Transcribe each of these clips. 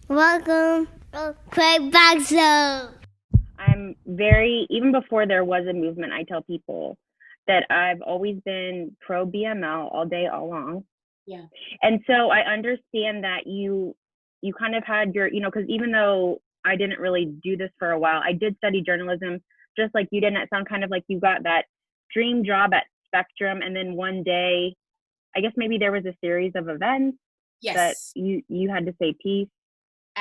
Welcome to Craig Back Zone. Even before there was a movement, I tell people that I've always been pro BML all day, all long. Yeah. And so I understand that you kind of had your, because even though I didn't really do this for a while, I did study journalism just like you did. And it sounded kind of like you got that dream job at Spectrum. And then one day, I guess maybe there was a series of events that Yes. you had to say peace.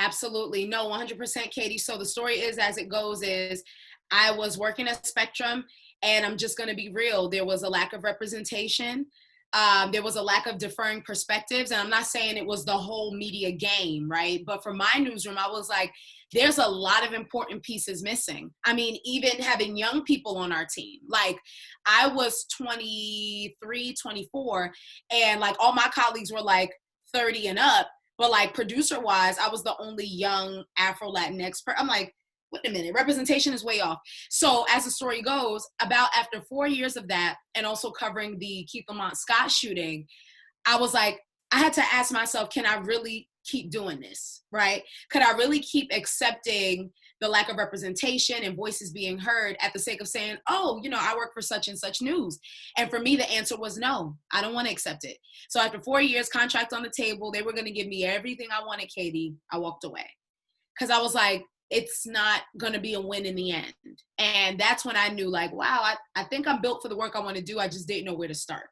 Absolutely. No, 100%, Katie. So the story is, as it goes, is I was working at Spectrum, and I'm just going to be real. There was a lack of representation. There was a lack of deferring perspectives. And I'm not saying it was the whole media game, right? But for my newsroom, I was like, there's a lot of important pieces missing. I mean, even having young people on our team. Like, I was 23, 24, and like all my colleagues were like 30 and up. But like producer wise, I was the only young Afro Latinx I'm like, wait a minute, representation is way off. So as the story goes, about after 4 years of that, and also covering the Keith Lamont Scott shooting, I was like, I had to ask myself, can I really keep doing this, right? Could I really keep accepting the lack of representation and voices being heard at the sake of saying, oh, I work for such and such news? And for me, the answer was no, I don't want to accept it. So after 4 years, contract on the table, they were going to give me everything I wanted, Katie. I walked away because I was like, it's not going to be a win in the end. And that's when I knew, like, wow, I think I'm built for the work I want to do. I just didn't know where to start.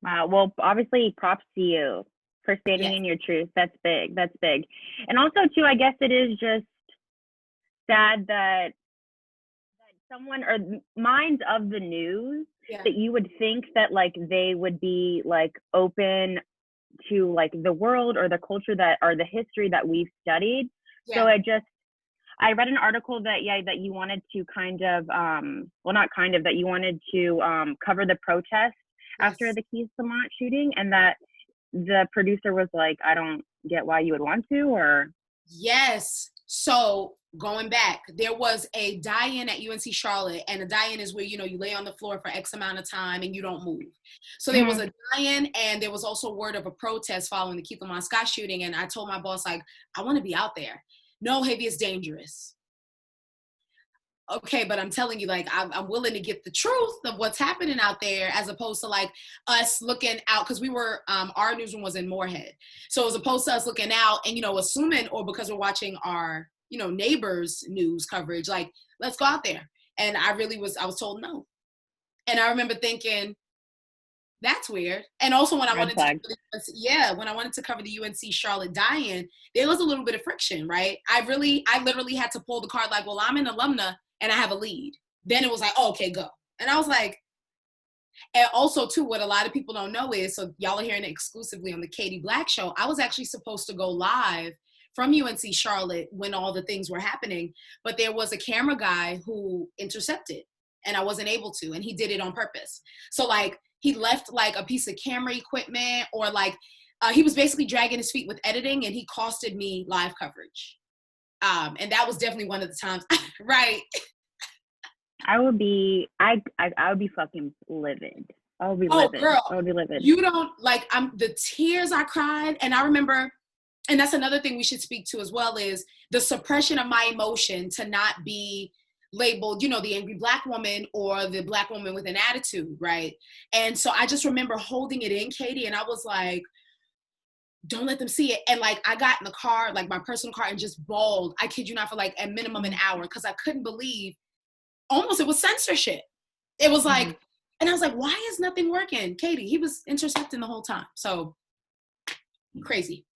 Wow. Well, obviously, props to you for standing Yes. in your truth. That's big. That's big. And also, too, I guess it is just sad that someone or minds of the news that you would think that like they would be like open to like the world or the culture that or the history that we've studied. Yeah. So I read an article that you wanted to kind of that you wanted to cover the protest after the Keith Lamont shooting, and that the producer was like, I don't get why you would want to, or yes. So going back, there was a die-in at UNC Charlotte, and a die-in is where, you lay on the floor for X amount of time and you don't move. So there was a die-in, and there was also word of a protest following the Keith Lamont Scott shooting. And I told my boss, like, I want to be out there. No, OHAVIA is dangerous. Okay, but I'm telling you, like, I'm willing to get the truth of what's happening out there, as opposed to like us looking out, because we were, our newsroom was in Moorhead. So as opposed to us looking out and, assuming, or because we're watching our, neighbors' news coverage, like, let's go out there. And I was told no. And I remember thinking, that's weird. And also when I wanted to cover the UNC Charlotte die-in, there was a little bit of friction, right? I literally had to pull the card like, well, I'm an alumna and I have a lead. Then it was like, oh, okay, go. And I was like, and also too, what a lot of people don't know is, so y'all are hearing it exclusively on the Katie Black Show, I was actually supposed to go live from UNC Charlotte when all the things were happening, but there was a camera guy who intercepted and I wasn't able to, and he did it on purpose. So like, he left like a piece of camera equipment, or like he was basically dragging his feet with editing, and he costed me live coverage. And that was definitely one of the times, right? I would be fucking livid. I would be livid. Girl, I would be livid. You don't like, the tears I cried. And I remember, and that's another thing we should speak to as well, is the suppression of my emotion to not be labeled, the angry Black woman or the Black woman with an attitude, right? And so I just remember holding it in, Katie, and I was like, don't let them see it. And like, I got in the car, like my personal car, and just bawled, I kid you not, for like a minimum an hour, because I couldn't believe, almost, it was censorship. It was like, and I was like, why is nothing working? Katie, he was intercepting the whole time. So crazy.